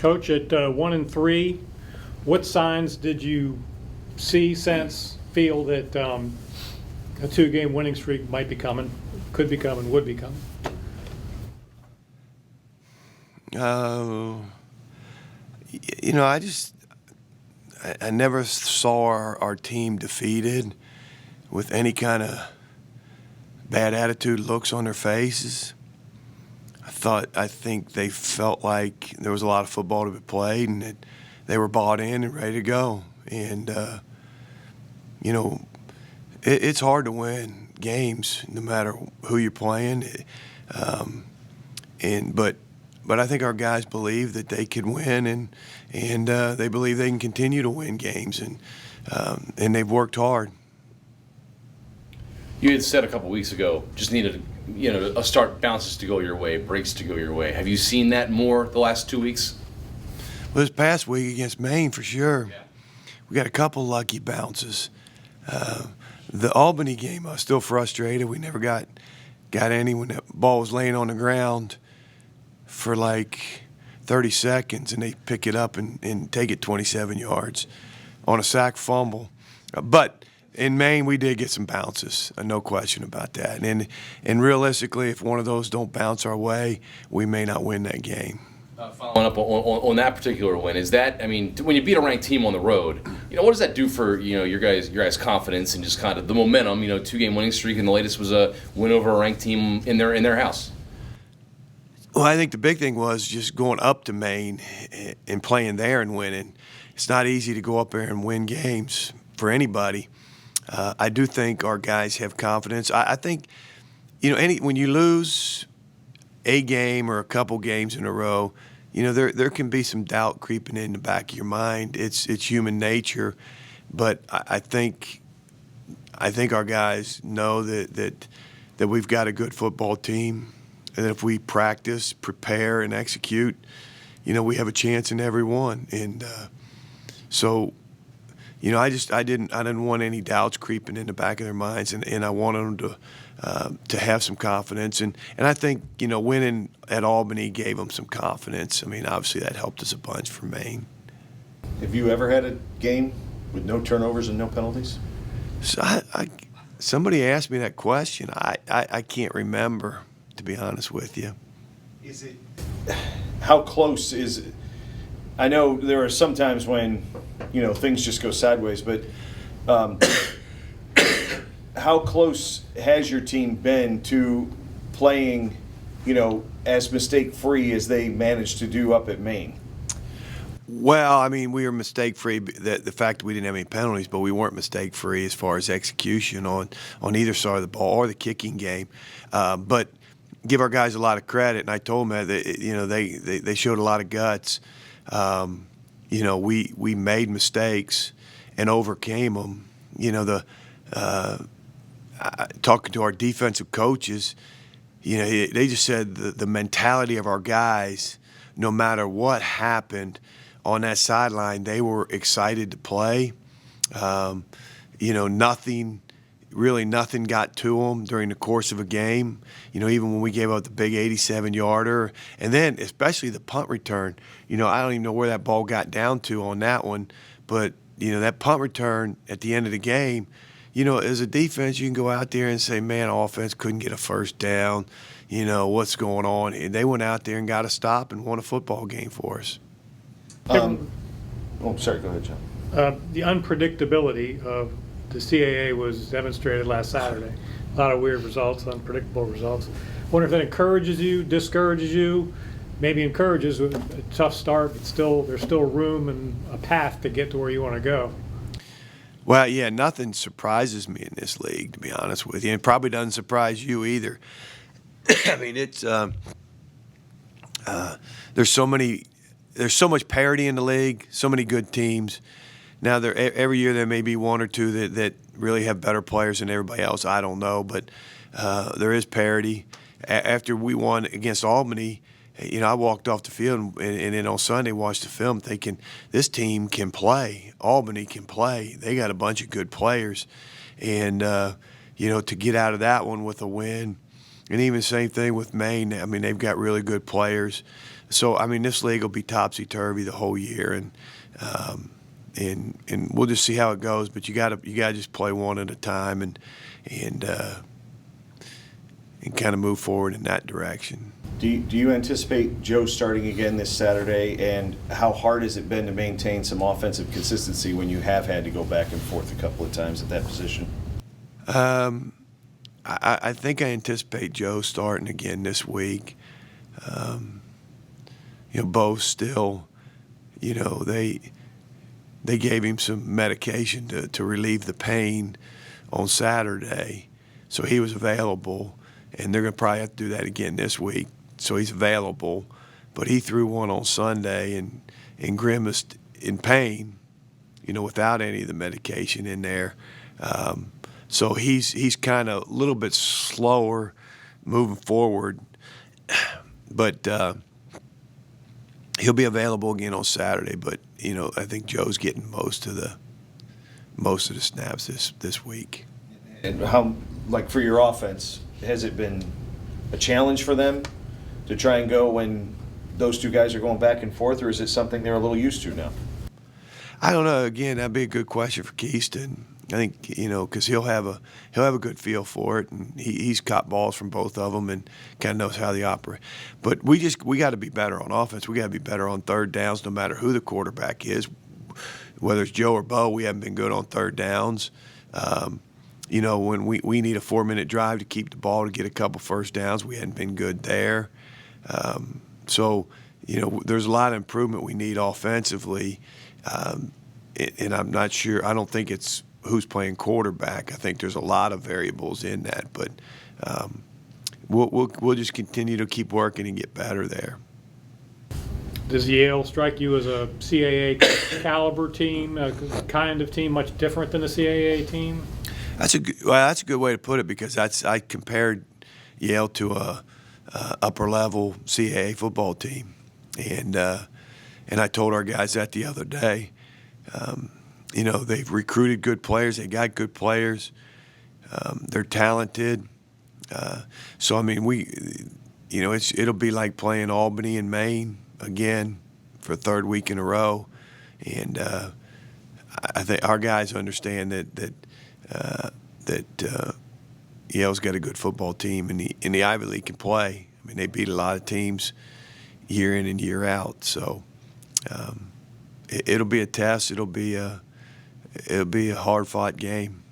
Coach, at 1-3, what signs did you see, sense, feel that a two-game winning streak might be coming, could be coming, would be coming? I never saw our team defeated with any kind of bad attitude looks on their faces. I think they felt like there was a lot of football to be played and that they were bought in and ready to go. And, it's hard to win games no matter who you're playing. But I think our guys believe that they can win, and they believe they can continue to win games, and they've worked hard. You had said a couple weeks ago, just needed a start, bounces to go your way, breaks to go your way. Have you seen that more the last 2 weeks? Well, this past week against Maine, for sure. Yeah. We got a couple lucky bounces. The Albany game, I was still frustrated. We never got any when the ball was laying on the ground for like 30 seconds, and they pick it up and take it 27 yards on a sack fumble. But in Maine, we did get some bounces, no question about that. And realistically, if one of those don't bounce our way, we may not win that game. Following up on that particular win, is that, when you beat a ranked team on the road, what does that do for your guys' confidence and just kind of the momentum? 2-game winning streak, and the latest was a win over a ranked team in their house. Well, I think the big thing was just going up to Maine and playing there and winning. It's not easy to go up there and win games for anybody. I do think our guys have confidence. I think, when you lose a game or a couple games in a row, there can be some doubt creeping in the back of your mind. It's human nature, but I think our guys know that we've got a good football team. And if we practice, prepare, and execute, we have a chance in every one. And so, I didn't want any doubts creeping in the back of their minds, and I wanted them to have some confidence. And I think, winning at Albany gave them some confidence. Obviously that helped us a bunch for Maine. Have you ever had a game with no turnovers and no penalties? So somebody asked me that question. I can't remember, to be honest with you. How close is it? I know there are some times when, things just go sideways, but how close has your team been to playing, as mistake-free as they managed to do up at Maine? Well, we were mistake-free. The fact that we didn't have any penalties, but we weren't mistake-free as far as execution on either side of the ball or the kicking game. But give our guys a lot of credit, and I told them that they showed a lot of guts. We made mistakes and overcame them. Talking to our defensive coaches, they just said the mentality of our guys, no matter what happened on that sideline, they were excited to play. Nothing got to them during the course of a game. Even when we gave up the big 87-yarder, and then especially the punt return. I don't even know where that ball got down to on that one, but that punt return at the end of the game. As a defense, you can go out there and say, "Man, offense couldn't get a first down. What's going on?" And they went out there and got a stop and won a football game for us. Sorry. Go ahead, John. The unpredictability of the CAA was demonstrated last Saturday. A lot of weird results, unpredictable results. I wonder if that encourages you, discourages you, maybe encourages a tough start, but there's still room and a path to get to where you want to go. Well, yeah, nothing surprises me in this league, to be honest with you. It probably doesn't surprise you either. It's there's so much parity in the league, so many good teams. Now, every year there may be one or two that really have better players than everybody else. I don't know, but there is parity. After we won against Albany, I walked off the field and then on Sunday watched the film thinking this team can play. Albany can play. They got a bunch of good players. And, to get out of that one with a win, and even the same thing with Maine. They've got really good players. So I mean, this league will be topsy turvy the whole year, and we'll just see how it goes. But you gotta just play one at a time and kind of move forward in that direction. Do you anticipate Joe starting again this Saturday, and how hard has it been to maintain some offensive consistency when you have had to go back and forth a couple of times at that position? I think I anticipate Joe starting again this week. Both still, they gave him some medication to relieve the pain on Saturday, so he was available, and they're going to probably have to do that again this week. So he's available, but he threw one on Sunday and grimaced in pain, without any of the medication in there. So he's kind of a little bit slower moving forward, but he'll be available again on Saturday. But I think Joe's getting most of the snaps this week. And how, like for your offense, has it been a challenge for them to try and go when those two guys are going back and forth, or is it something they're a little used to now? I don't know. Again, that'd be a good question for Keyston. I think because he'll have a good feel for it, and he's caught balls from both of them and kind of knows how they operate. But we got to be better on offense. We got to be better on third downs, no matter who the quarterback is, whether it's Joe or Bo. We haven't been good on third downs. When we need a 4-minute drive to keep the ball to get a couple first downs, we hadn't been good there. So there's a lot of improvement we need offensively, and I'm not sure. I don't think it's who's playing quarterback. I think there's a lot of variables in that, but we'll just continue to keep working and get better there. Does Yale strike you as a CAA caliber team, a kind of team much different than the CAA team? That's a good way to put it, because I compared Yale to a upper level CAA football team, and I told our guys that the other day. They've recruited good players. They got good players. They're talented. So I mean, it'll be like playing Albany and Maine again for a third week in a row, and I think our guys understand that Yale's got a good football team, and the Ivy League can play. I mean, they beat a lot of teams year in and year out. So it'll be a test. It'll be a hard-fought game.